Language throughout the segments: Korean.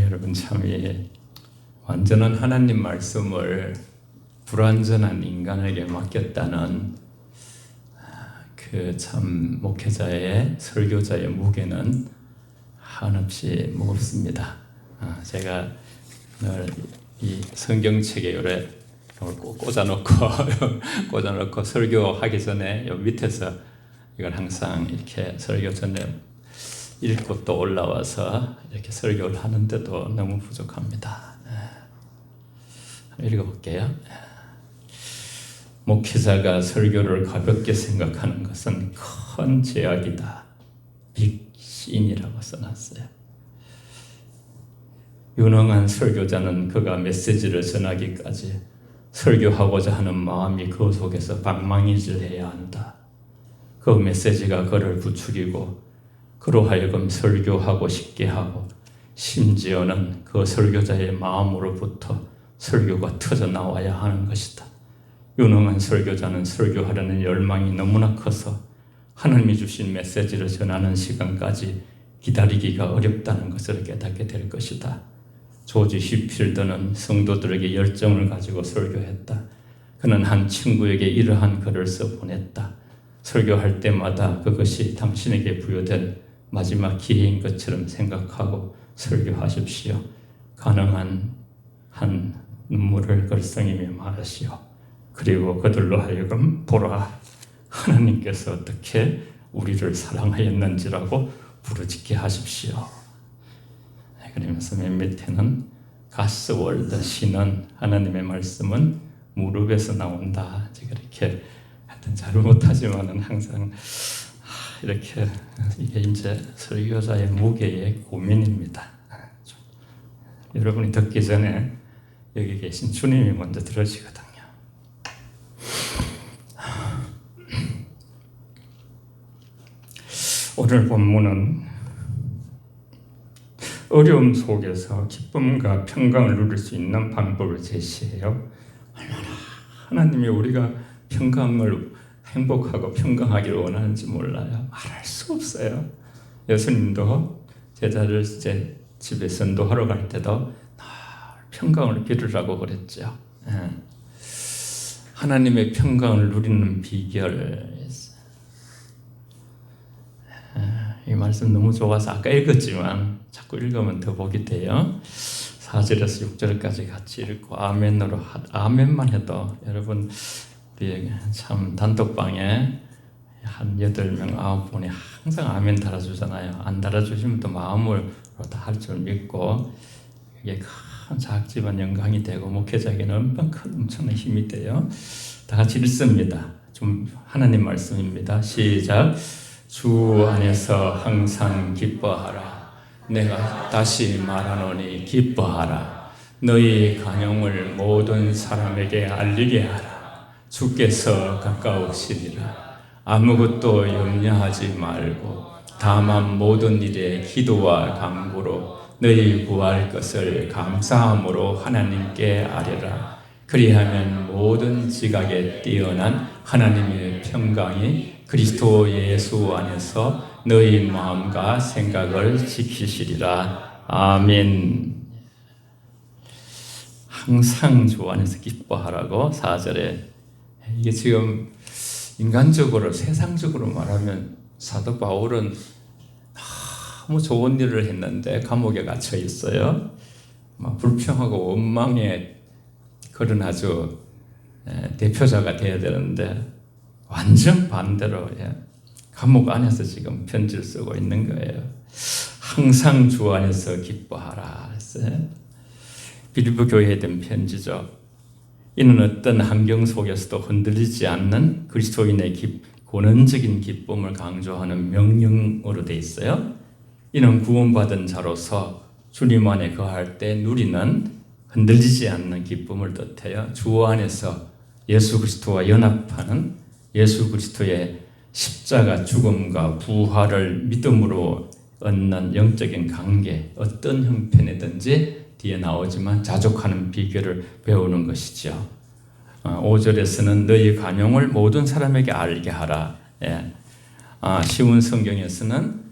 여러분 참 완전한 하나님 말씀을 불완전한 인간에게 맡겼다는 그 참 목회자의 설교자의 무게는 한없이 무겁습니다. 제가 늘 이 성경책에 요래 꼭 꽂아놓고 설교하기 전에 요 밑에서 이걸 항상 이렇게 설교 전에 읽고 또 올라와서 이렇게 설교를 하는데도 너무 부족합니다. 읽어볼게요. 목회자가 설교를 가볍게 생각하는 것은 큰 죄악이다. 빅신이라고 써놨어요. 유능한 설교자는 그가 메시지를 전하기까지 설교하고자 하는 마음이 그 속에서 방망이질해야 한다. 그 메시지가 그를 부추기고 그로 하여금 설교하고 싶게 하고 심지어는 그 설교자의 마음으로부터 설교가 터져 나와야 하는 것이다. 유능한 설교자는 설교하려는 열망이 너무나 커서 하나님이 주신 메시지를 전하는 시간까지 기다리기가 어렵다는 것을 깨닫게 될 것이다. 조지 휘필드는 성도들에게 열정을 가지고 설교했다. 그는 한 친구에게 이러한 글을 써보냈다. 설교할 때마다 그것이 당신에게 부여된 마지막 기회인 것처럼 생각하고 설교하십시오. 가능한 한 눈물을 글썽이며 말하시오. 그리고 그들로 하여금 보라, 하나님께서 어떻게 우리를 사랑하였는지라고 부르짖게 하십시오. 그러면서 맨 밑에는 God's word, 신은 하나님의 말씀은 무릎에서 나온다. 제가 이렇게 하여튼 잘못하지만은 항상 이렇게 이게 이제 설교자의 무게의 고민입니다. 여러분이 듣기 전에 여기 계신 주님이 먼저 들으시거든요. 오늘 본문은 어려움 속에서 기쁨과 평강을 누릴 수 있는 방법을 제시해요. 얼마나 하나님이 우리가 평강을 행복하고 평강하기를 원하는지 몰라요. 말할 수 없어요. 예수님도 제자를 이제 집에 전도하러 갈 때도 평강을 빌으라고 그랬죠. 하나님의 평강을 누리는 비결. 이 말씀 너무 좋아서 아까 읽었지만 자꾸 읽으면 더 복이 돼요. 4절에서 6절까지 같이 읽고 아멘만 해도 여러분 우리 참 단톡방에 한 8명, 9분이 항상 아멘 달아주잖아요. 안 달아주시면 또 마음으로 다 할 줄 믿고 이게 큰 작지만 영광이 되고 목회자에게는 엄청난 힘이 돼요. 다 같이 읽습니다. 좀 하나님 말씀입니다. 시작. 주 안에서 항상 기뻐하라. 내가 다시 말하노니 기뻐하라. 너희 간용을 모든 사람에게 알리게 하라. 주께서 가까우시리라. 아무것도 염려하지 말고 다만 모든 일에 기도와 간구로 너희 구할 것을 감사함으로 하나님께 아뢰라. 그리하면 모든 지각에 뛰어난 하나님의 평강이 그리스도 예수 안에서 너희 마음과 생각을 지키시리라. 아멘. 항상 주 안에서 기뻐하라고 4절에 이게 지금 인간적으로 세상적으로 말하면 사도 바울은 너무 좋은 일을 했는데 감옥에 갇혀 있어요. 불평하고 원망의 그런 아주 대표자가 되어야 되는데 완전 반대로 감옥 안에서 지금 편지를 쓰고 있는 거예요. 항상 주 안에서 기뻐하라 했어요. 빌립보 교회에 된 편지죠. 이는 어떤 환경 속에서도 흔들리지 않는 그리스도인의 본원적인 기쁨을 강조하는 명령으로 되어 있어요. 이는 구원받은 자로서 주님 안에 거할 때 누리는 흔들리지 않는 기쁨을 뜻해요. 주 안에서 예수 그리스도와 연합하는 예수 그리스도의 십자가 죽음과 부활을 믿음으로 얻는 영적인 관계, 어떤 형편이든지 뒤에 나오지만 자족하는 비결을 배우는 것이죠. 5절에서는 너희 간용을 모든 사람에게 알게 하라. 쉬운 성경에서는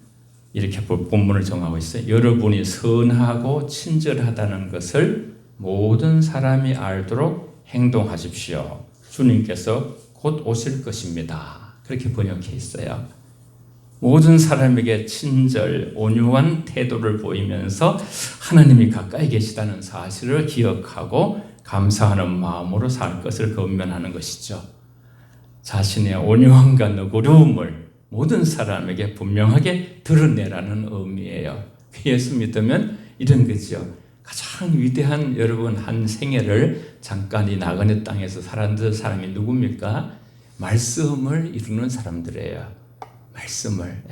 이렇게 본문을 정하고 있어요. 여러분이 선하고 친절하다는 것을 모든 사람이 알도록 행동하십시오. 주님께서 곧 오실 것입니다. 그렇게 번역해 있어요. 모든 사람에게 친절, 온유한 태도를 보이면서 하나님이 가까이 계시다는 사실을 기억하고 감사하는 마음으로 살 것을 권면하는 것이죠. 자신의 온유함과 너그러움을 모든 사람에게 분명하게 드러내라는 의미예요. 예수 믿으면 이런 거죠. 가장 위대한 여러분 한 생애를 잠깐 이 나그네 땅에서 살았던 사람이 누굽니까? 말씀을 이루는 사람들이에요. 말씀을.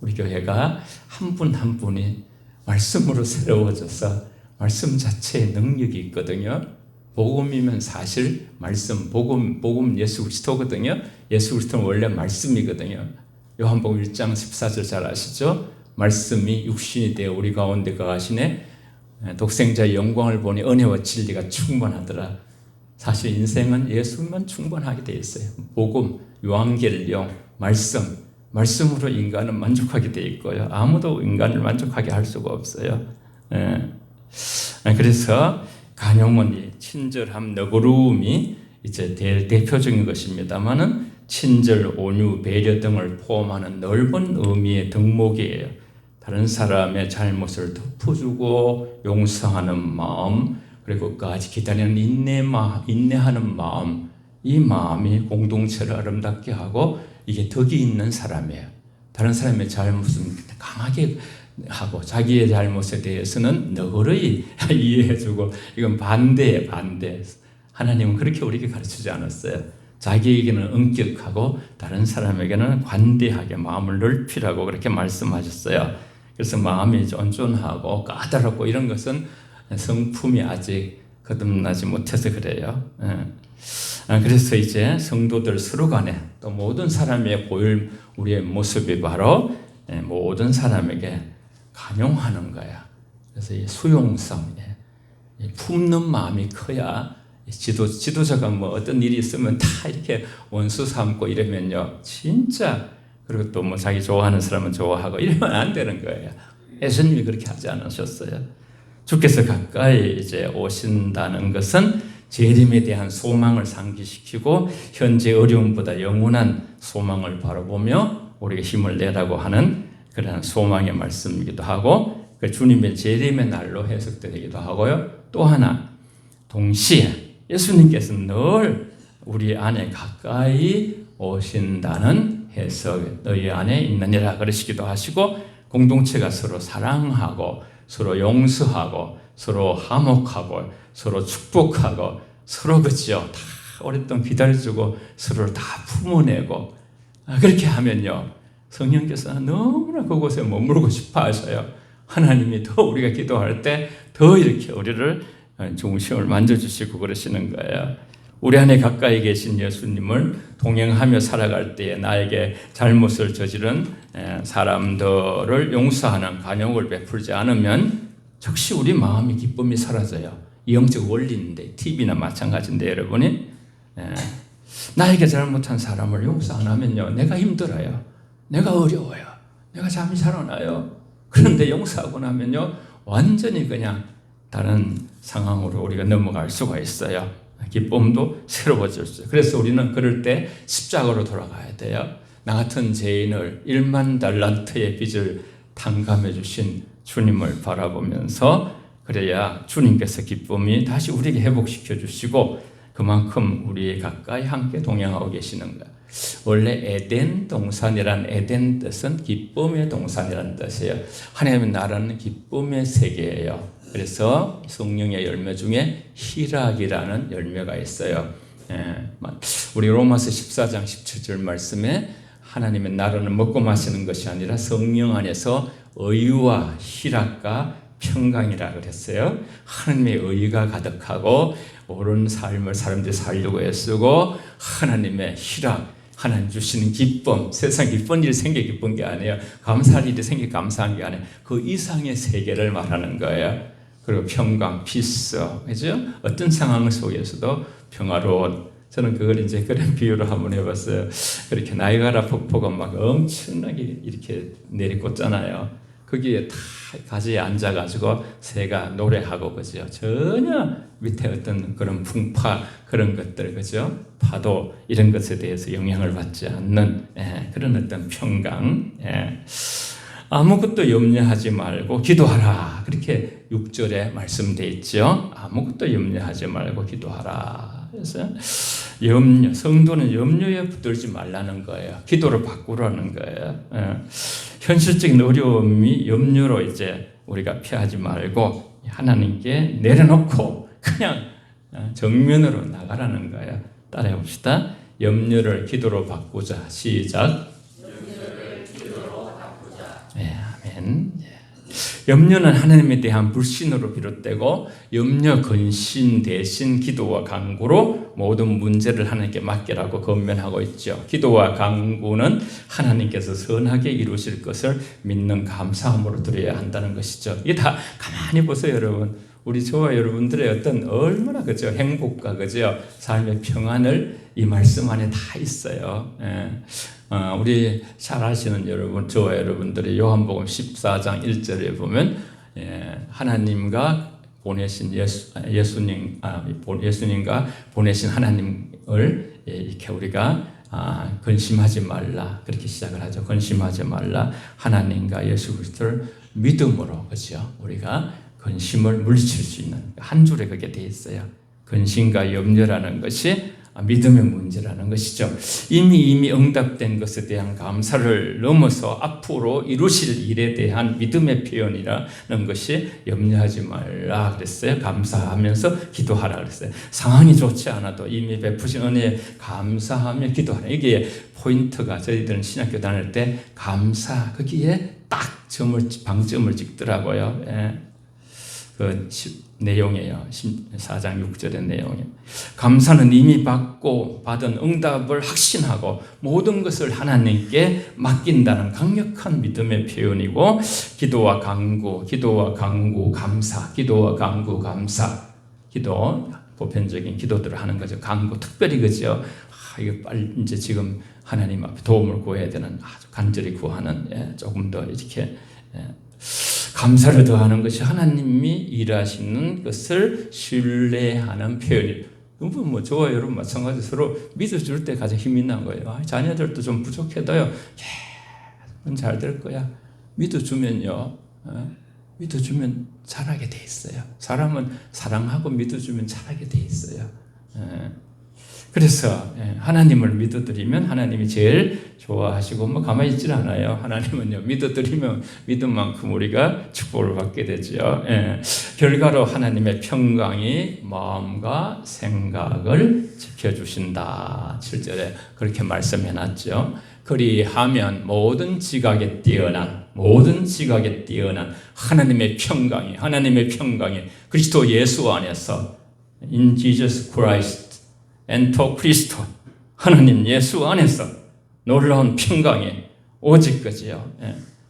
우리 교회가 한 분 한 분이 말씀으로 새로워져서 말씀 자체에 능력이 있거든요. 복음이면 사실 말씀, 복음 예수 그리스도거든요. 예수 그리스도는 원래 말씀이거든요. 요한복음 1장 14절 잘 아시죠? 말씀이 육신이 되어 우리 가운데 거하시네. 독생자의 영광을 보니 은혜와 진리가 충만하더라. 사실 인생은 예수만 충분하게 되어 있어요. 복음, 요한계시록, 말씀으로 인간은 만족하게 되어 있고요. 아무도 인간을 만족하게 할 수가 없어요. 그래서 간용은 친절함, 너그러움이 이제 대표적인 것입니다만은 친절, 온유, 배려 등을 포함하는 넓은 의미의 덕목이에요. 다른 사람의 잘못을 덮어주고 용서하는 마음, 그리고 끝까지 기다리는 인내하는 마음, 이 마음이 공동체를 아름답게 하고 이게 덕이 있는 사람이에요. 다른 사람의 잘못은 강하게 하고 자기의 잘못에 대해서는 너그러이 이해해주고 이건 반대예요. 반대. 하나님은 그렇게 우리에게 가르치지 않았어요. 자기에게는 엄격하고 다른 사람에게는 관대하게 마음을 넓히라고 그렇게 말씀하셨어요. 그래서 마음이 쫀쫀하고 까다롭고 이런 것은 성품이 아직 거듭나지 못해서 그래요. 그래서 이제 성도들 서로 간에 또 모든 사람의 보일 우리의 모습이 바로 모든 사람에게 간용하는 거야. 그래서 이 수용성, 품는 마음이 커야 지도자가 뭐 어떤 일이 있으면 다 이렇게 원수 삼고 이러면요, 진짜. 그리고 또 뭐 자기 좋아하는 사람은 좋아하고 이러면 안 되는 거예요. 예수님이 그렇게 하지 않으셨어요. 주께서 가까이 이제 오신다는 것은 재림에 대한 소망을 상기시키고 현재 어려움보다 영원한 소망을 바라보며 우리에게 힘을 내라고 하는 그런 소망의 말씀이기도 하고, 주님의 재림의 날로 해석되기도 하고요. 또 하나, 동시에 예수님께서는 늘 우리 안에 가까이 오신다는 해석, 너희 안에 있느니라 그러시기도 하시고, 공동체가 서로 사랑하고 서로 용서하고 서로 화목하고 서로 축복하고 서로 그죠, 다 오랫동안 기다려주고 서로를 다 품어내고 그렇게 하면요, 성령께서는 너무나 그곳에 머물고 싶어 하셔요. 하나님이 더 우리가 기도할 때 더 이렇게 우리를 중심을 만져주시고 그러시는 거예요. 우리 안에 가까이 계신 예수님을 동행하며 살아갈 때에 나에게 잘못을 저지른 사람들을 용서하는 관용을 베풀지 않으면 즉시 우리 마음의 기쁨이 사라져요. 이 영적 원리인데, TV나 마찬가지인데 여러분이 나에게 잘못한 사람을 용서 안 하면요, 내가 힘들어요. 내가 어려워요. 내가 잠이 잘 안 와요. 그런데 용서하고 나면요, 완전히 그냥 다른 상황으로 우리가 넘어갈 수가 있어요. 기쁨도 새로워질 수 있어요. 그래서 우리는 그럴 때 십자가로 돌아가야 돼요. 나 같은 죄인을 1만 달란트의 빚을 탕감해 주신 주님을 바라보면서, 그래야 주님께서 기쁨이 다시 우리에게 회복시켜 주시고 그만큼 우리 가까이 함께 동행하고 계시는 거예요. 원래 에덴 동산이란, 에덴 뜻은 기쁨의 동산이라는 뜻이에요. 하나님의 나라는 기쁨의 세계예요. 그래서 성령의 열매 중에 희락이라는 열매가 있어요. 우리 로마서 14장 17절 말씀에 하나님의 나라는 먹고 마시는 것이 아니라 성령 안에서 의와 희락과 평강이라 그랬어요. 하나님의 의가 가득하고 옳은 삶을 사람들이 살려고 애쓰고, 하나님의 희락, 하나님 주시는 기쁨, 세상 기쁜 일이 생겨 기쁜 게 아니에요. 감사할 일이 생겨 감사한 게 아니에요. 그 이상의 세계를 말하는 거예요. 그리고 평강, 피스, 그죠? 어떤 상황 속에서도 평화로운. 저는 그걸 이제 그런 비유로 한번 해봤어요. 그렇게 나이가라 폭포가 막 엄청나게 이렇게 내리꽂잖아요. 거기에 다 가지에 앉아가지고 새가 노래하고 그죠. 전혀 밑에 어떤 그런 풍파 그런 것들 그죠. 파도 이런 것에 대해서 영향을 받지 않는 그런 어떤 평강. 아무것도 염려하지 말고 기도하라. 그렇게 6절에 말씀되어 있죠. 아무것도 염려하지 말고 기도하라. 그래서 성도는 염려에 붙들지 말라는 거예요. 기도로 바꾸라는 거예요. 현실적인 어려움이 염려로 이제 우리가 피하지 말고 하나님께 내려놓고 그냥 정면으로 나가라는 거예요. 따라해 봅시다. 염려를 기도로 바꾸자. 시작. 네, 아멘. 염려는 하나님에 대한 불신으로 비롯되고 염려, 근심 대신 기도와 간구로 모든 문제를 하나님께 맡기라고 권면하고 있죠. 기도와 간구는 하나님께서 선하게 이루실 것을 믿는 감사함으로 드려야 한다는 것이죠. 이게 다 가만히 보세요, 여러분. 저와 여러분들의 어떤 얼마나 그죠 행복과 그죠 삶의 평안을 이 말씀 안에 다 있어요. 우리 잘 아시는 여러분, 저와 여러분들의 요한복음 14장 1절에 보면 하나님과 보내신 예수님과 보내신 하나님을 이렇게 우리가 근심하지 말라 그렇게 시작을 하죠. 근심하지 말라. 하나님과 예수 그리스도를 믿음으로 그죠 우리가 근심을 물리칠 수 있는 한 줄에 그게 돼 있어요. 근심과 염려라는 것이 믿음의 문제라는 것이죠. 이미 응답된 것에 대한 감사를 넘어서 앞으로 이루실 일에 대한 믿음의 표현이라는 것이 염려하지 말라 그랬어요. 감사하면서 기도하라 그랬어요. 상황이 좋지 않아도 이미 베푸신 은혜에 감사하며 기도하라. 이게 포인트가 저희들은 신학교 다닐 때 감사 거기에 딱 방점을 찍더라고요. 그 내용이에요. 4장 6절의 내용이에요. 감사는 이미 받은 응답을 확신하고 모든 것을 하나님께 맡긴다는 강력한 믿음의 표현이고 기도와 간구, 감사, 기도와 간구, 감사, 기도 보편적인 기도들을 하는 거죠. 간구 특별히 그죠. 이거 빨리 이제 지금 하나님 앞에 도움을 구해야 되는 아주 간절히 구하는 조금 더 이렇게 감사를 더하는 것이 하나님이 일하시는 것을 신뢰하는 표현이에요. 저와 여러분 마찬가지 서로 믿어줄 때 가장 힘이 난 거예요. 자녀들도 좀 부족해도요. 잘 될 거야. 믿어주면요. 믿어주면 잘하게 돼 있어요. 사람은 사랑하고 믿어주면 잘하게 돼 있어요. 그래서 하나님을 믿어드리면 하나님이 제일 좋아하시고 가만히 있질 않아요. 하나님은요 믿어드리면 믿은 만큼 우리가 축복을 받게 되죠. 결과로 하나님의 평강이 마음과 생각을 지켜주신다. 7절에 그렇게 말씀해놨죠. 그리하면 모든 지각에 뛰어난 하나님의 평강이 그리스도 예수 안에서 in Jesus Christ 엔토 그리스도 하나님 예수 안에서 놀라운 평강이 오직 거지요.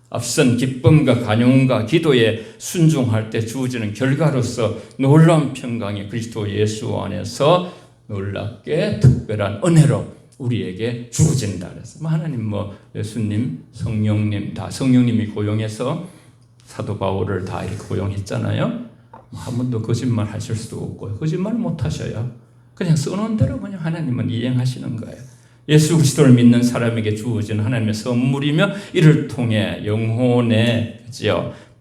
앞선 기쁨과 간용과 기도에 순종할 때 주어지는 결과로서 놀라운 평강이 그리스도 예수 안에서 놀랍게 특별한 은혜로 우리에게 주어진다. 그래서 하나님 예수님, 성령님 다 성령님이 고용해서 사도 바울을 다 이렇게 고용했잖아요. 한 번도 거짓말 하실 수도 없고 거짓말 못 하셔요. 그냥 써놓은 대로 그냥 하나님은 이행하시는 거예요. 예수 그리스도를 믿는 사람에게 주어진 하나님의 선물이며 이를 통해 영혼의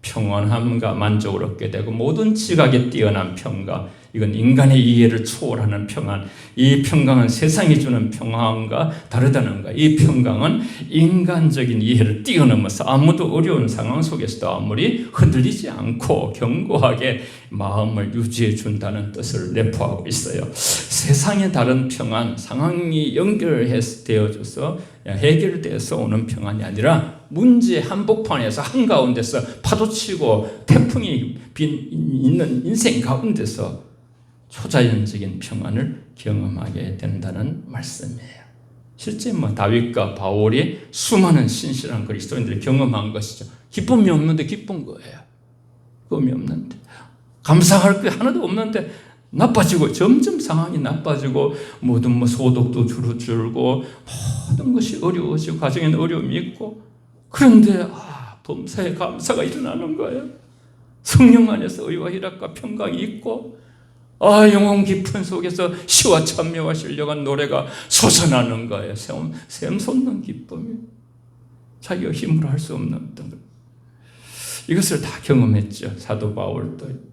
평안함과 만족을 얻게 되고 모든 지각에 뛰어난 평강, 이건 인간의 이해를 초월하는 평안. 이 평강은 세상이 주는 평안과 다르다는 거예요. 이 평강은 인간적인 이해를 뛰어넘어서 아무도 어려운 상황 속에서도 아무리 흔들리지 않고 견고하게 마음을 유지해 준다는 뜻을 내포하고 있어요. 세상의 다른 평안, 상황이 연결되어져서 해결돼서 오는 평안이 아니라 문제 한복판에서 한가운데서 파도치고 태풍이 있는 인생 가운데서 초자연적인 평안을 경험하게 된다는 말씀이에요. 실제 다윗과 바울이 수많은 신실한 그리스도인들이 경험한 것이죠. 기쁨이 없는데 기쁜 거예요. 기쁨이 없는데 감사할 게 하나도 없는데 나빠지고 점점 상황이 나빠지고 모든 소득도 줄고 모든 것이 어려워지고 가정에는 어려움이 있고 그런데 범사에 감사가 일어나는 거예요. 성령 안에서 의와 희락과 평강이 있고 영혼 깊은 속에서 시와 찬미와 신령한 노래가 솟아나는 거예요. 샘솟는 기쁨이 자기가 힘으로 할 수 없는 어떤 것. 이것을 다 경험했죠. 사도 바울도.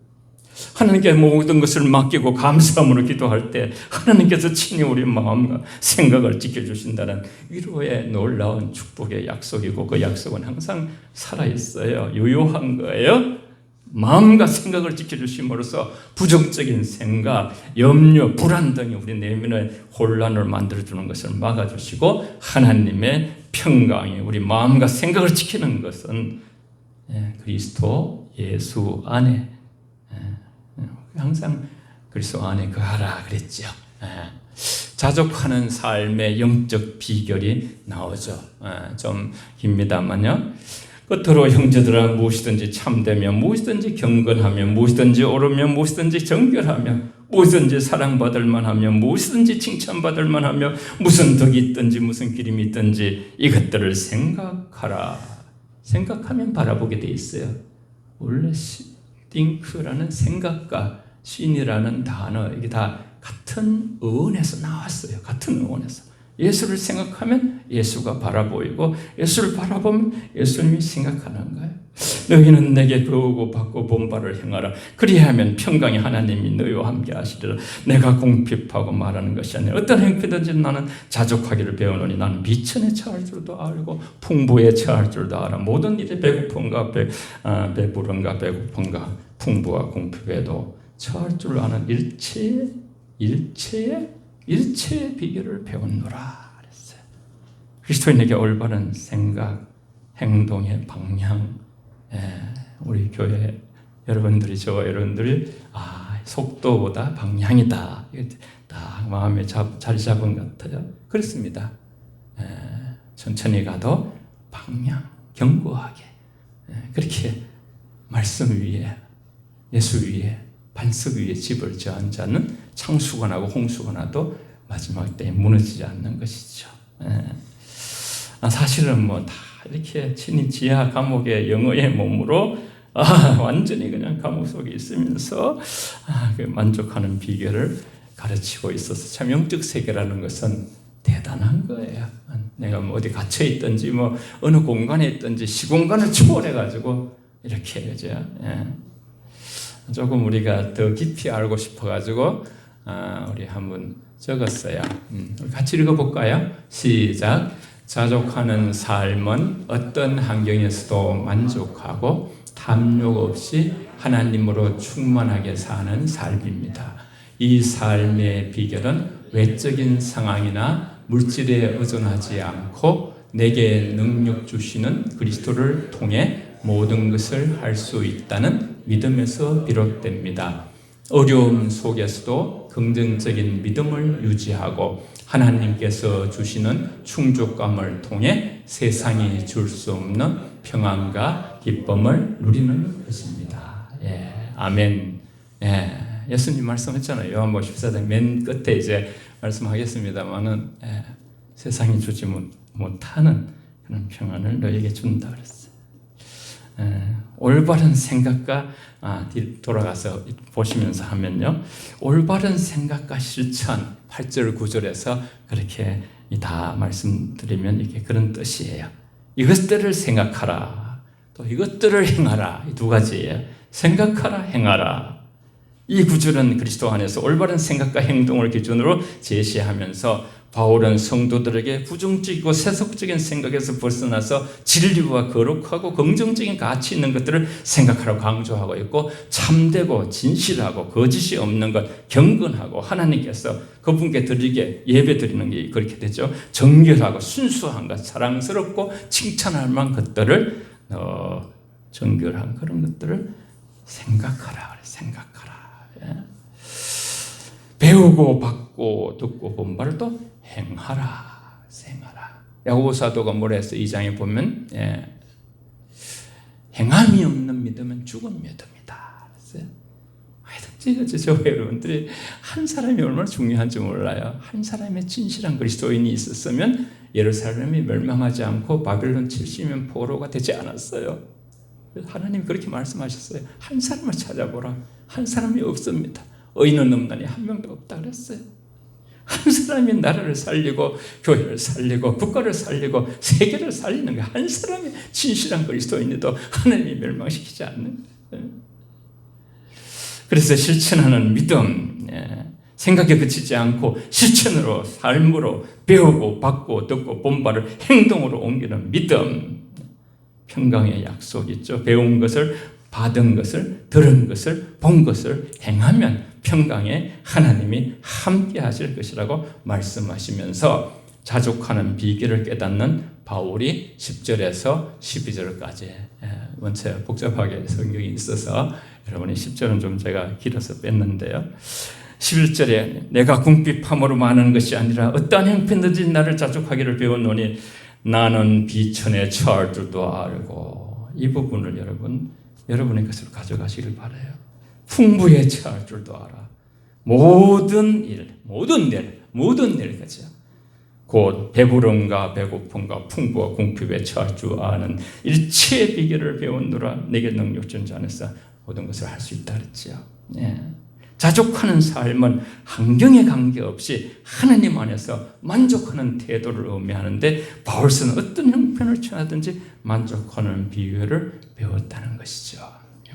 하나님께 모든 것을 맡기고 감사함으로 기도할 때 하나님께서 친히 우리 마음과 생각을 지켜주신다는 위로의 놀라운 축복의 약속이고 그 약속은 항상 살아있어요. 유효한 거예요. 마음과 생각을 지켜주심으로써 부정적인 생각, 염려, 불안 등이 우리 내면의 혼란을 만들어주는 것을 막아주시고 하나님의 평강이 우리 마음과 생각을 지키는 것은 그리스도 예수 안에 항상 그리스도 안에 거하라 그랬죠. 자족하는 삶의 영적 비결이 나오죠. 좀 깁니다만요. 끝으로 형제들아 무엇이든지 참되며 무엇이든지 경건하며 무엇이든지 옳으며 무엇이든지 정결하며 무엇이든지 사랑받을 만하며 무엇이든지 칭찬받을 만하며 무슨 덕이 있든지 무슨 기림이 있든지 이것들을 생각하라. 생각하면 바라보게 돼 있어요. 원래 think라는 생각과 신이라는 단어 이게 다 같은 어원에서 나왔어요. 같은 어원에서. 예수를 생각하면 예수가 바라보이고 예수를 바라보면 예수님이 생각하는 거예요. 너희는 내게 배우고 받고 본 바를 행하라. 그리하면 평강이 하나님이 너희와 함께 하시리라. 내가 공핍하고 말하는 것이 아니라 어떤 행패든지 나는 자족하기를 배우노니 나는 비천에 처할 줄도 알고 풍부에 처할 줄도 알아. 모든 일에 배고픔과 배부름과 배고픔과 풍부와 공핍에도 처할 줄 아는 일체의 비결을 배웠노라 그랬어요. 그리스도인에게 올바른 생각, 행동의 방향, 우리 교회 여러분들이 저와 여러분들이 속도보다 방향이다. 딱 마음에 자리 잡은 것 같아요. 그렇습니다. 천천히 가도 방향, 견고하게 그렇게 말씀 위에 예수 위에 반석 위에 집을 지은 자는 창수가 나고 홍수가 나도 마지막 때에 무너지지 않는 것이죠. 사실은 뭐 다 이렇게 친히 지하 감옥의 영어의 몸으로 완전히 그냥 감옥 속에 있으면서 그 만족하는 비결을 가르치고 있어서 참 영적 세계라는 것은 대단한 거예요. 내가 뭐 어디 갇혀 있든지 뭐 어느 공간에 있든지 시공간을 초월해 가지고 이렇게 그죠. 조금 우리가 더 깊이 알고 싶어가지고 우리 한번 적었어요. 우리 같이 읽어볼까요? 시작. 자족하는 삶은 어떤 환경에서도 만족하고 탐욕 없이 하나님으로 충만하게 사는 삶입니다. 이 삶의 비결은 외적인 상황이나 물질에 의존하지 않고 내게 능력 주시는 그리스도를 통해 모든 것을 할 수 있다는 믿음에서 비롯됩니다. 어려움 속에서도 긍정적인 믿음을 유지하고 하나님께서 주시는 충족감을 통해 세상이 줄 수 없는 평안과 기쁨을 누리는 것입니다. 아멘. 예수님 말씀했잖아요. 요한복음 14장 맨 끝에 이제 말씀하겠습니다만은 세상이 주지 못하는 그런 평안을 너에게 준다 그랬어요. 올바른 생각과 돌아가서 보시면서 하면요. 올바른 생각과 실천 8절 9절에서 그렇게 다 말씀드리면 이게 그런 뜻이에요. 이것들을 생각하라. 또 이것들을 행하라. 이 두 가지예요. 생각하라, 행하라. 이 구절은 그리스도 안에서 올바른 생각과 행동을 기준으로 제시하면서 바울은 성도들에게 부정적이고 세속적인 생각에서 벗어나서 진리와 거룩하고 긍정적인 가치 있는 것들을 생각하라고 강조하고 있고 참되고 진실하고 거짓이 없는 것, 경건하고 하나님께서 그분께 드리게 예배 드리는 게 그렇게 되죠. 정결하고 순수한 것, 사랑스럽고 칭찬할 만한 것들을 정결한 그런 것들을 생각하라. 배우고 받고 듣고 본 바를 또 행하라. 야고보 사도가 뭐라 해서 2장에 보면 행함이 없는 믿음은 죽은 믿음이다. 하여튼 저 여러분들이 한 사람이 얼마나 중요한지 몰라요. 한 사람의 진실한 그리스도인이 있었으면 예루살렘이 멸망하지 않고 바벨론 70년 포로가 되지 않았어요. 하나님이 그렇게 말씀하셨어요. 한 사람을 찾아보라. 한 사람이 없습니다. 의인은 없나니 한 명도 없다 그랬어요. 한 사람이 나라를 살리고 교회를 살리고 국가를 살리고 세계를 살리는 게 한 사람이 진실한 그리스도인이도 하나님이 멸망시키지 않는 거예요. 그래서 실천하는 믿음, 생각에 그치지 않고 실천으로 삶으로 배우고 받고 듣고 본 바를 행동으로 옮기는 믿음, 평강의 약속이죠. 배운 것을, 받은 것을, 들은 것을, 본 것을 행하면 평강에 하나님이 함께 하실 것이라고 말씀하시면서 자족하는 비결을 깨닫는 바울이 10절에서 12절까지, 원체 복잡하게 성경이 있어서 여러분이 10절은 좀 제가 길어서 뺐는데요. 11절에 내가 궁핍함으로 많은 것이 아니라 어떠한 형편든지 나를 자족하기를 배웠노니 나는 비천에 처할 줄도 알고, 이 부분을 여러분의 것으로 가져가시길 바라요. 풍부에 처할 줄도 알아. 모든 일, 그죠? 곧 배부름과 배고픔과 풍부와 궁핍에 처할 줄 아는 일체의 비결을 배웠노라. 내게 능력 준 자 안에서 모든 것을 할 수 있다 그랬죠. 자족하는 삶은 환경에 관계없이 하나님 안에서 만족하는 태도를 의미하는데, 바울서는 어떤 형편을 처하든지 만족하는 비결을 배웠다는 것이죠.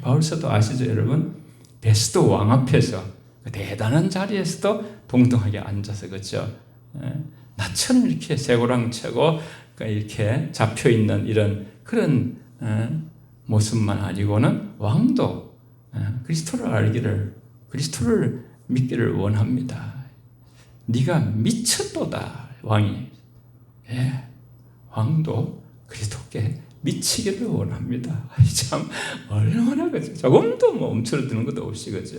바울서도 아시죠, 여러분? 베스도 왕 앞에서 그 대단한 자리에서도 동등하게 앉아서, 그렇죠? 나처럼 이렇게 쇠고랑 채고 이렇게 잡혀 있는 이런 그런 모습만 아니고는 왕도 그리스도를 알기를, 그리스도를 믿기를 원합니다. 네가 미쳤도다, 왕이. 왕도 그리스도께 미치기를 원합니다. 참 얼마나, 그죠? 조금도 움츠러드는 것도 없이, 그죠?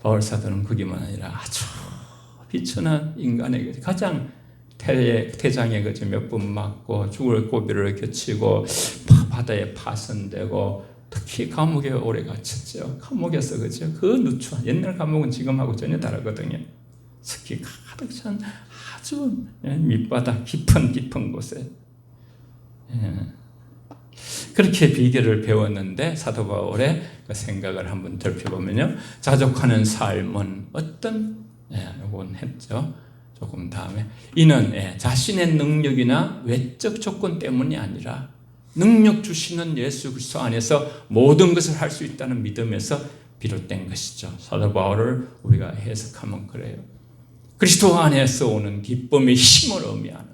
바울 사도는 거기만 아니라 아주 비천한 인간에게 가장 태장에 몇 번 맞고 죽을 고비를 겪치고 바다에 파손되고 특히 감옥에 오래 갇혔죠. 감옥에서, 그죠? 그 누추한, 옛날 감옥은 지금하고 전혀 다르거든요. 특히 가득 찬 아주 밑바닥 깊은 곳에, 그렇게 비결을 배웠는데 사도 바울의 그 생각을 한번 살펴보면요, 자족하는 삶은 어떤, 이건 했죠. 조금 다음에 이는 자신의 능력이나 외적 조건 때문이 아니라 능력 주시는 예수 그리스도 안에서 모든 것을 할 수 있다는 믿음에서 비롯된 것이죠. 사도 바울을 우리가 해석하면 그래요. 그리스도 안에서 오는 기쁨의 힘을 의미하는,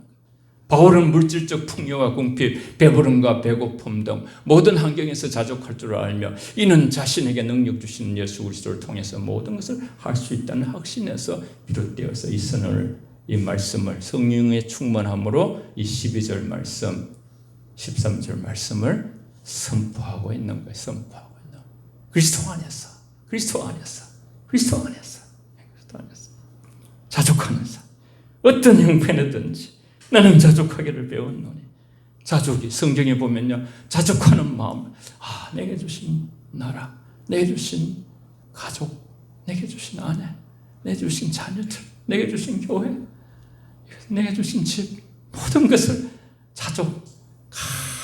바울은 물질적 풍요와 궁핍, 배부름과 배고픔 등 모든 환경에서 자족할 줄 알며 이는 자신에게 능력 주시는 예수 그리스도를 통해서 모든 것을 할 수 있다는 확신에서 비롯되어서 이 말씀을 성령의 충만함으로 이 12절 말씀, 13절 말씀을 선포하고 있는 거예요. 선포하고 있는 거예요. 그리스도 안에서 자족하는 삶, 어떤 형편이든지 나는 자족하기를 배웠노니. 자족이 성경에 보면요, 자족하는 마음, 내게 주신 나라, 내게 주신 가족, 내게 주신 아내, 내게 주신 자녀들, 내게 주신 교회, 내게 주신 집, 모든 것을 자족,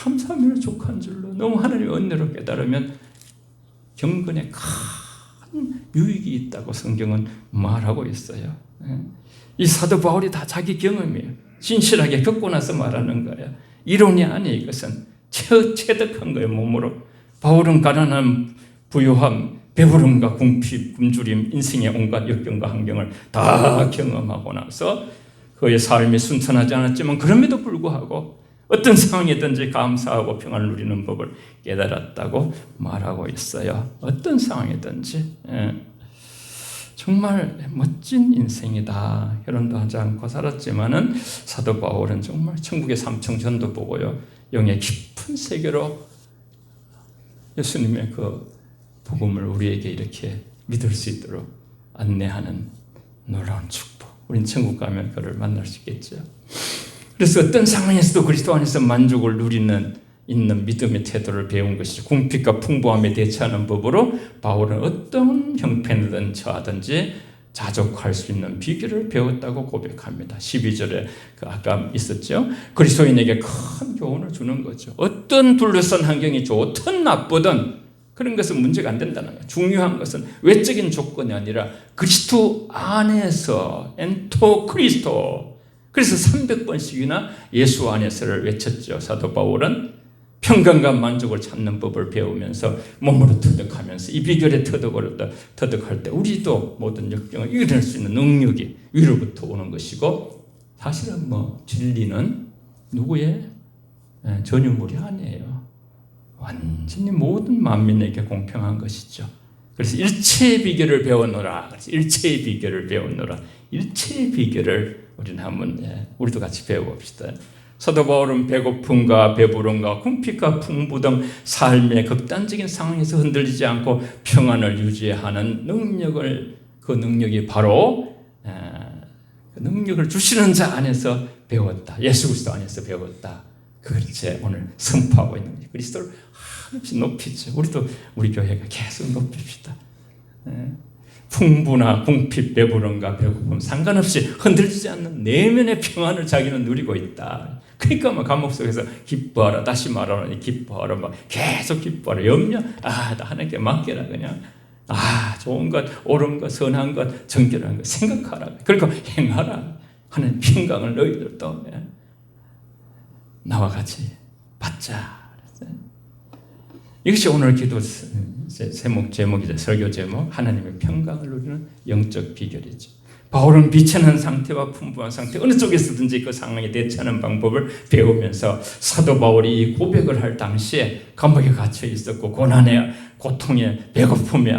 감사함을 족한 줄로 너무 하나님의 은혜로 깨달으면 경건에 큰 유익이 있다고 성경은 말하고 있어요. 이 사도 바울이 다 자기 경험이에요. 진실하게 겪고 나서 말하는 거예요. 이론이 아니에요. 이것은 체득한 거예요, 몸으로. 바울은 가난함, 부유함, 배부름과 궁핍, 굶주림, 인생의 온갖 역경과 환경을 다 경험하고 나서 그의 삶이 순탄하지 않았지만 그럼에도 불구하고 어떤 상황이든지 감사하고 평안을 누리는 법을 깨달았다고 말하고 있어요. 어떤 상황이든지. 정말 멋진 인생이다. 결혼도 하지 않고 살았지만은 사도 바울은 정말 천국의 삼층전도 보고요, 영의 깊은 세계로 예수님의 그 복음을 우리에게 이렇게 믿을 수 있도록 안내하는 놀라운 축복. 우린 천국 가면 그를 만날 수 있겠죠. 그래서 어떤 상황에서도 그리스도 안에서 만족을 누리는 있는 믿음의 태도를 배운 것이죠. 궁핍과 풍부함에 대처하는 법으로 바울은 어떤 형편이든 처하든지 자족할 수 있는 비결을 배웠다고 고백합니다. 12절에 아까 있었죠. 그리스도인에게 큰 교훈을 주는 거죠. 어떤 둘러싼 환경이 좋든 나쁘든 그런 것은 문제가 안 된다는 거예요. 중요한 것은 외적인 조건이 아니라 그리스도 안에서 엔토 크리스토. 그래서 300번씩이나 예수 안에서를 외쳤죠. 사도 바울은 평강과 만족을 찾는 법을 배우면서 몸으로 터득하면서 이 비결에 터득할 때 우리도 모든 역경을 이겨낼 수 있는 능력이 위로부터 오는 것이고, 사실은 진리는 누구의 전유물이 아니에요. 완전히 모든 만민에게 공평한 것이죠. 그래서 일체의 비결을 배웠노라. 일체의 비결을 배웠노라. 일체의 비결을 우리는 한번 우리도 같이 배워봅시다. 사도 바울은 배고픔과 배부름과 궁핍과 풍부 등 삶의 극단적인 상황에서 흔들리지 않고 평안을 유지하는 그 능력이 바로 그 능력을 주시는 자 안에서 배웠다. 예수 그리스도 안에서 배웠다. 그걸 이제 오늘 선포하고 있는 거죠. 그리스도를 한없이 높이죠. 우리도 우리 교회가 계속 높입시다. 풍부나 궁핍, 배부름과 배고픔 상관없이 흔들리지 않는 내면의 평안을 자기는 누리고 있다. 그러니까 감옥 속에서 기뻐하라. 다시 말하노니 기뻐하라. 계속 기뻐하라. 염려. 나 하나님께 맡겨라. 그냥 좋은 것, 옳은 것, 선한 것, 정결한 것 생각하라. 그리고 행하라. 하는 평강을 너희들도 나와 같이 받자. 이것이 오늘 기도 제목이죠. 설교 제목. 하나님의 평강을 누리는 영적 비결이죠. 바울은 비천한 상태와 풍부한 상태 어느 쪽에서든지 그 상황에 대처하는 방법을 배우면서 사도 바울이 이 고백을 할 당시에 감옥에 갇혀 있었고 고난에 고통에 배고픔에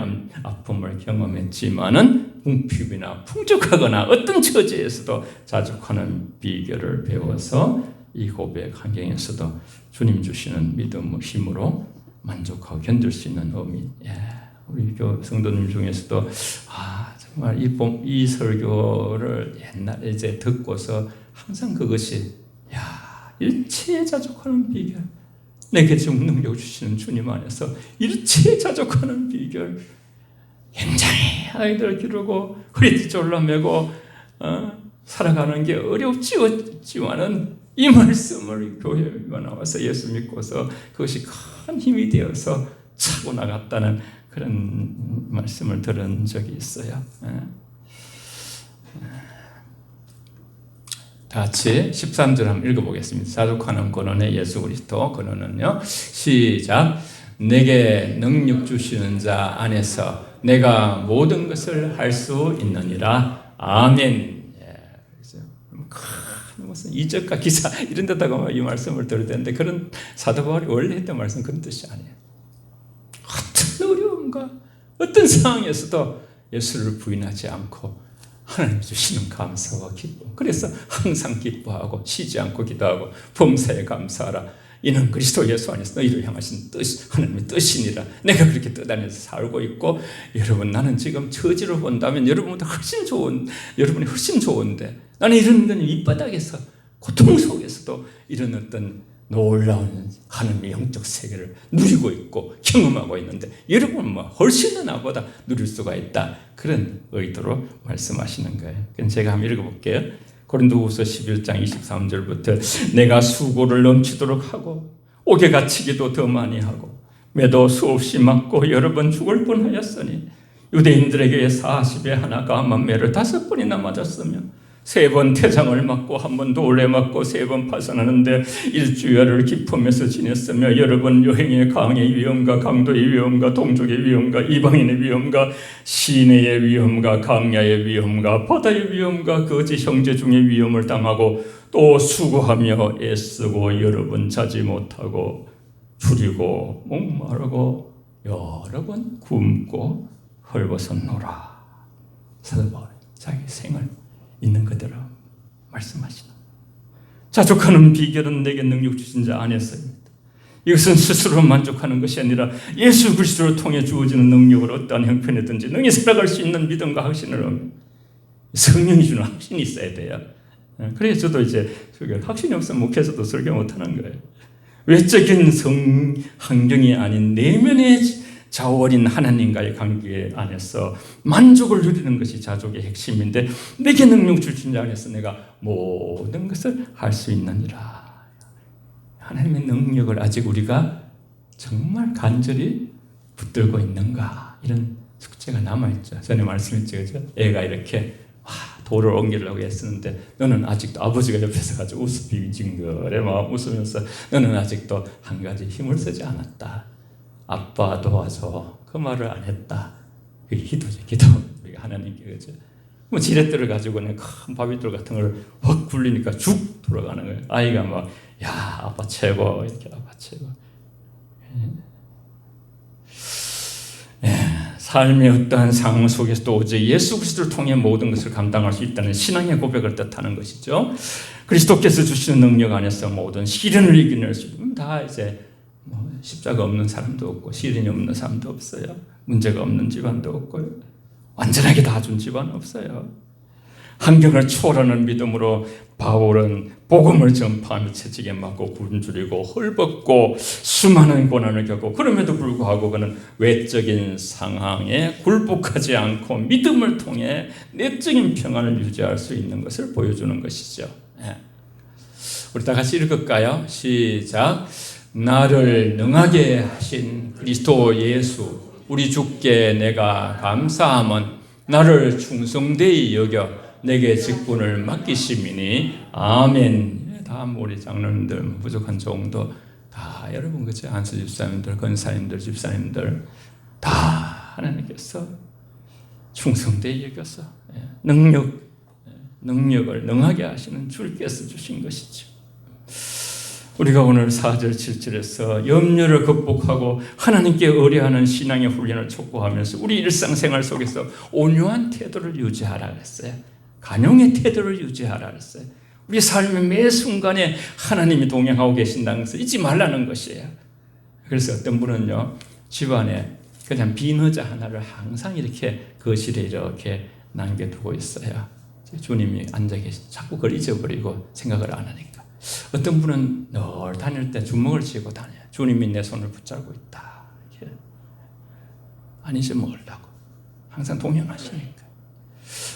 아픔을 경험했지만은 궁핍이나 풍족하거나 어떤 처지에서도 자족하는 비결을 배워서 이 고백 환경에서도 주님 주시는 믿음의 힘으로 만족하고 견딜 수 있는 의미. 우리 성도님 중에서도 정말 이 설교를 옛날에 이제 듣고서 항상 그것이 일체에 자족하는 비결. 내게 좀 능력 주시는 주님 안에서 일체에 자족하는 비결. 굉장히 아이들 기르고 허리띠 졸라매고 살아가는 게 어렵지만은 이 말씀을 교회에 나와서 예수 믿고서 그것이 큰 힘이 되어서 차고 나갔다는 그런 말씀을 들은 적이 있어요. 다 같이 13절 한번 읽어보겠습니다. 자족하는 근원의 예수 그리스도. 근원은요, 시작. 내게 능력 주시는 자 안에서 내가 모든 것을 할 수 있느니라. 아멘. 무슨 이적과 기사 이런 데다가 이 말씀을 들어야 되는데, 그런 사도 바울이 원래 했던 말씀 그런 뜻이 아니에요. 어떤 어려움과 어떤 상황에서도 예수를 부인하지 않고 하나님 주시는 감사와 기쁨. 그래서 항상 기뻐하고 쉬지 않고 기도하고 범사에 감사하라. 이는 그리스도 예수 안에서 너희를 향하신 뜻, 하나님의 뜻이니라. 내가 그렇게 뜻 안에서 살고 있고, 여러분 나는 지금 처지로 본다면 여러분이 훨씬 좋은데 나는 이런 건 밑바닥에서 고통 속에서도 이런 어떤 놀라운 하나님의 영적 세계를 누리고 있고 경험하고 있는데 여러분은 훨씬 더 나보다 누릴 수가 있다. 그런 의도로 말씀하시는 거예요. 그럼 제가 한번 읽어볼게요. 고린도후서 11장 23절부터 내가 수고를 넘치도록 하고 옥에 갇히기도 더 많이 하고 매도 수없이 맞고 여러 번 죽을 뻔하였으니 유대인들에게 40에 하나 감한 매를 5번이나 맞았으며 3번 태장을 맞고 1번 돌에 맞고 3번 파산하는데 일주일을 기품에서 지냈으며 여러 번 여행의 강의 위험과 강도의 위험과 동족의 위험과 이방인의 위험과 시내의 위험과 강야의 위험과 바다의 위험과 거짓 형제 중의 위험을 당하고 또 수고하며 애쓰고 여러 번 자지 못하고 줄이고 목마르고 여러 번 굶고 헐벗었노라. 사도 바울이 자기 생을 있는 그대로 말씀하시는. 자족하는 비결은 내게 능력 주신 자 안에서입니다. 이것은 스스로 만족하는 것이 아니라 예수 그리스도를 통해 주어지는 능력으로 어떠한 형편이든지 능히 살아갈 수 있는 믿음과 확신을 성령이 주는 확신이 있어야 돼요. 그래서 저도 이제 확신이 없으면 목회에서도 설교 못하는 거예요. 외적인 환경이 아닌 내면의 자원인 하나님과의 관계 안에서 만족을 누리는 것이 자족의 핵심인데 내게 능력 주신 자 안에서 내가 모든 것을 할 수 있느니라. 하나님의 능력을 아직 우리가 정말 간절히 붙들고 있는가, 이런 숙제가 남아있죠. 전에 말씀했죠, 그죠? 애가 이렇게 돌을 옮기려고 했었는데 너는 아직도, 아버지가 옆에서 가지고 징글에 막 웃으면서 너는 아직도 한 가지 힘을 쓰지 않았다. 아빠 도와줘. 그 말을 안 했다. 그게 기도죠, 기도. 우리가 하나님께, 그죠? 뭐 지렛대를 가지고 큰 바위돌 같은 걸 확 굴리니까 죽 돌아가는 거예요. 아이가 막, 야, 아빠 최고. 이렇게 아빠 최고. 삶의 어떠한 상황 속에서도 오직 예수 그리스도를 통해 모든 것을 감당할 수 있다는 신앙의 고백을 뜻하는 것이죠. 그리스도께서 주시는 능력 안에서 모든 시련을 이겨낼 수 있는, 다 이제 십자가 없는 사람도 없고 시련이 없는 사람도 없어요. 문제가 없는 집안도 없고요. 완전하게 다 준 집안은 없어요. 환경을 초월하는 믿음으로 바울은 복음을 전파하며 채찍에 맞고 굶주리고 헐벗고 수많은 고난을 겪고, 그럼에도 불구하고 그는 외적인 상황에 굴복하지 않고 믿음을 통해 내적인 평안을 유지할 수 있는 것을 보여주는 것이죠. 우리 다 같이 읽을까요? 시작. 나를 능하게 하신 그리스도 예수 우리 주께 내가 감사함은 나를 충성되이 여겨 내게 직분을 맡기심이니 아멘. 다 우리 장로님들, 부족한 종도 다 여러분, 그치? 안수 집사님들, 권사님들, 집사님들 다 하나님께서 충성되이 여겨서 능력을 능하게 하시는 주께서 주신 것이죠. 우리가 오늘 4절 7절에서 염려를 극복하고 하나님께 의뢰하는 신앙의 훈련을 촉구하면서 우리 일상생활 속에서 온유한 태도를 유지하라 그랬어요. 간용의 태도를 유지하라 그랬어요. 우리 삶의 매 순간에 하나님이 동행하고 계신다는 것을 잊지 말라는 것이에요. 그래서 어떤 분은요, 집안에 그냥 빈 의자 하나를 항상 이렇게 거실에 이렇게 남겨두고 있어요. 주님이 앉아 계시, 자꾸 그걸 잊어버리고 생각을 안 하니까. 어떤 분은 늘 다닐 때 주먹을 쥐고 다녀요. 주님이 내 손을 붙잡고 있다. 이렇게. 아니지 모르려고. 항상 동행하시니까.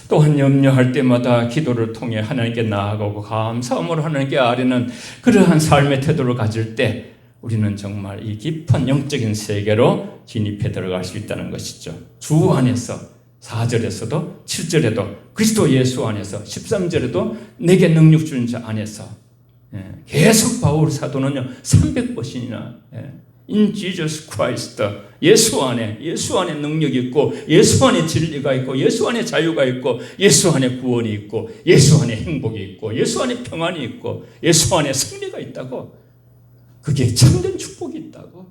또한 염려할 때마다 기도를 통해 하나님께 나아가고 감사함으로 하나님께 아뢰는 그러한 삶의 태도를 가질 때 우리는 정말 이 깊은 영적인 세계로 진입해 들어갈 수 있다는 것이죠. 주 안에서 4절에서도 7절에도 그리스도 예수 안에서 13절에도 내게 능력 주는 자 안에서 계속 바울 사도는요 300번이나 In Jesus Christ, 예수 안에 능력이 있고, 예수 안에 진리가 있고, 예수 안에 자유가 있고, 예수 안에 구원이 있고, 예수 안에 행복이 있고, 예수 안에 평안이 있고, 예수 안에 승리가 있다고. 그게 참된 축복이 있다고.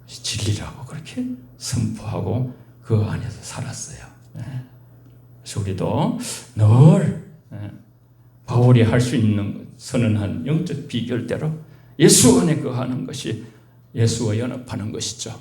진리라고 그렇게 선포하고 그 안에서 살았어요. 그래서 우리도 늘 바울이 할 수 있는 선언한 영적 비결대로 예수 안에 거하는 것이 예수와 연합하는 것이죠.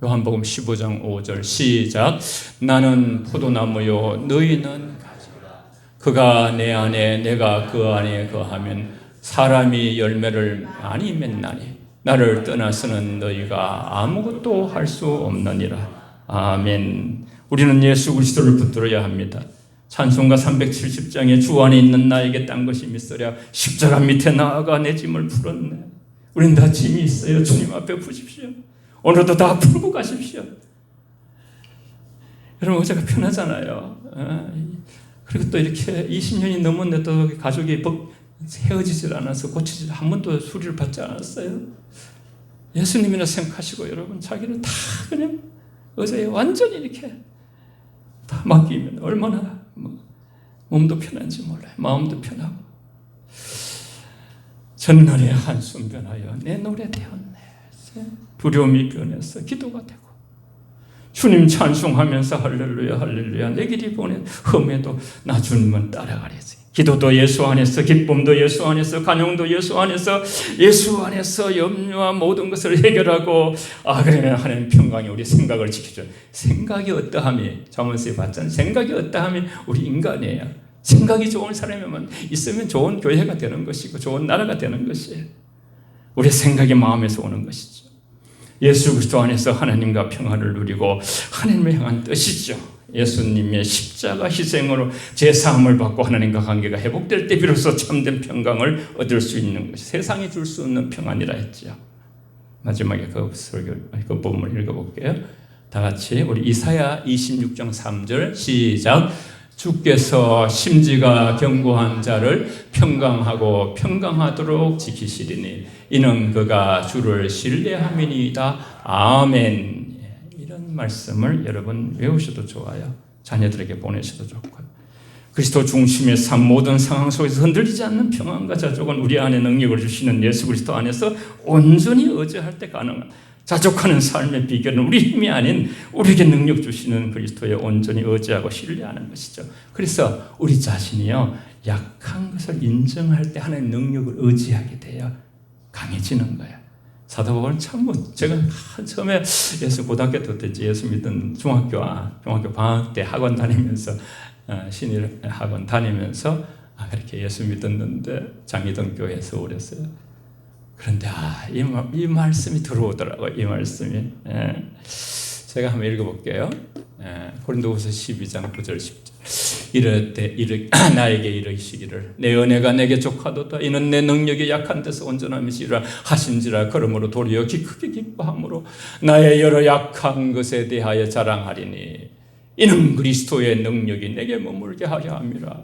요한복음 15장 5절 시작. 나는 포도나무요 너희는 가지라. 그가 내 안에 내가 그 안에 거하면 사람이 열매를 많이 맺나니 나를 떠나서는 너희가 아무것도 할 수 없느니라. 아멘. 우리는 예수 그리스도를 붙들어야 합니다. 찬송가 370장에 주 안에 있는 나에게 딴 것이 미쓰랴. 십자가 밑에 나아가 내 짐을 풀었네. 우린 다 짐이 있어요. 주님 앞에 푸십시오. 오늘도 다 풀고 가십시오. 여러분 어제가 편하잖아요. 그리고 또 이렇게 20년이 넘었는데도 가족이 헤어지질 않아서 고치질 한 번도 수리를 받지 않았어요. 예수님이나 생각하시고 여러분 자기를 다 그냥 어제 완전히 이렇게 다 맡기면 얼마나 몸도 편한지 몰라요. 마음도 편하고. 전날의 한숨 변하여 내 노래 되었네. 두려움이 변해서 기도가 되고, 주님 찬송하면서 할렐루야 할렐루야 내 길이 보내 흠에도 나 주님은 따라가리지. 기도도 예수 안에서, 기쁨도 예수 안에서, 간용도 예수 안에서, 예수 안에서 염려와 모든 것을 해결하고, 그러면 하나님 평강이 우리 생각을 지켜줘. 생각이 어떠함이, 자문서에 봤잖아요. 생각이 어떠함이 우리 인간이에요. 생각이 좋은 사람이면 있으면 좋은 교회가 되는 것이고 좋은 나라가 되는 것이에요. 우리 생각이 마음에서 오는 것이죠. 예수 그리스도 안에서 하나님과 평화를 누리고 하나님을 향한 뜻이죠. 예수님의 십자가 희생으로 제사함을 받고 하나님과 관계가 회복될 때 비로소 참된 평강을 얻을 수 있는 것이 세상이 줄 수 없는 평안이라 했죠. 마지막에 그 본문을 읽어볼게요. 다 같이 우리 이사야 26장 3절 시작. 주께서 심지가 견고한 자를 평강하고 평강하도록 지키시리니 이는 그가 주를 신뢰함이니이다. 아멘. 이런 말씀을 여러분 외우셔도 좋아요. 자녀들에게 보내셔도 좋고요. 그리스도 중심의 삶 모든 상황 속에서 흔들리지 않는 평안과 자족은 우리 안에 능력을 주시는 예수 그리스도 안에서 온전히 의지할 때 가능한 자족하는 삶의 비결은 우리 힘이 아닌 우리에게 능력 주시는 그리스도에 온전히 의지하고 신뢰하는 것이죠. 그래서 우리 자신이요 약한 것을 인정할 때 하나님의 능력을 의지하게 돼요. 강해지는 거예요. 사도 바울은 참 제가 처음에 고등학교 때지 예수 믿던 중학교 방학 때 학원 다니면서 신일 학원 다니면서 그렇게 예수 믿었는데 장희동 교회에 서울에서요. 그런데 이 말씀이 들어오더라고요. 이 말씀이. 제가 한번 읽어볼게요. 고린도후서 12장 9절 10절. 나에게 이르시기를 내 은혜가 내게 족하도다. 이는 내 능력이 약한 데서 온전함이시라 하신지라. 그러므로 도리어 크게 기뻐함으로 나의 여러 약한 것에 대하여 자랑하리니 이는 그리스도의 능력이 내게 머물게 하려 함이라.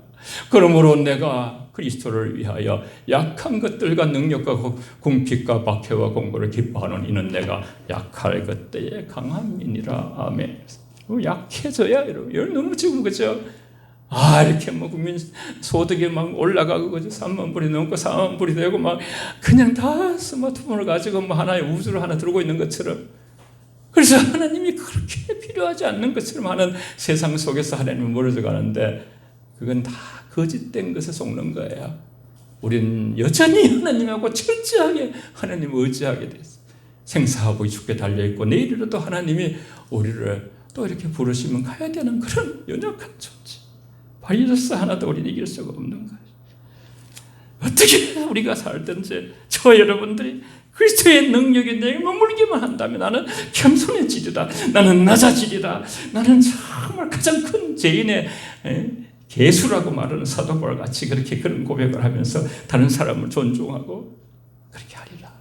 그러므로 내가 그리스도를 위하여 약한 것들과 능력과 궁핍과 박해와 공고를 기뻐하는 이는 내가 약할 그때에 강함이니라. 아멘. 약해져야 여러분 너무 지금 그죠? 이렇게 국민 소득이 막 올라가고 그죠? 3만 불이 넘고 4만 불이 되고 막 그냥 다 스마트폰을 가지고 하나의 우주를 하나 들고 있는 것처럼. 그래서 하나님이 그렇게 필요하지 않는 것처럼 하는 세상 속에서 하나님은 멀어져 가는데 그건 다 거짓된 것에 속는 거예요. 우리는 여전히 하나님하고 철저하게 하나님을 의지하게 됐어요. 생사하고 죽게 달려있고 내일이라도 하나님이 우리를 또 이렇게 부르시면 가야 되는 그런 연약한 존재. 바이러스 하나도 우리는 이길 수가 없는 거예요. 어떻게 우리가 살든지 저 여러분들이 그리스도의 능력이 내게 머물기만 한다면 나는 겸손해지리라. 나는 낮아지리라. 나는 정말 가장 큰 죄인의 개수라고 말하는 사도 바울 같이 그렇게 그런 고백을 하면서 다른 사람을 존중하고 그렇게 하리라.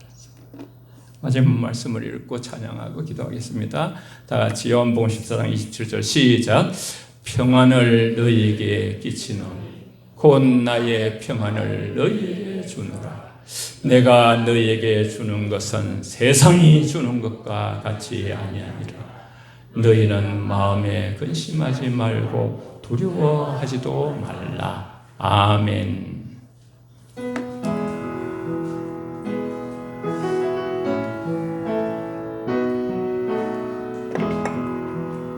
마지막 말씀을 읽고 찬양하고 기도하겠습니다. 다 같이 요한복음 14장 27절 시작. 평안을 너희에게 끼치노니 곧 나의 평안을 너희에게 주노라. 내가 너희에게 주는 것은 세상이 주는 것과 같이 아니하니라. 너희는 마음에 근심하지 말고 두려워하지도 말라. 아멘.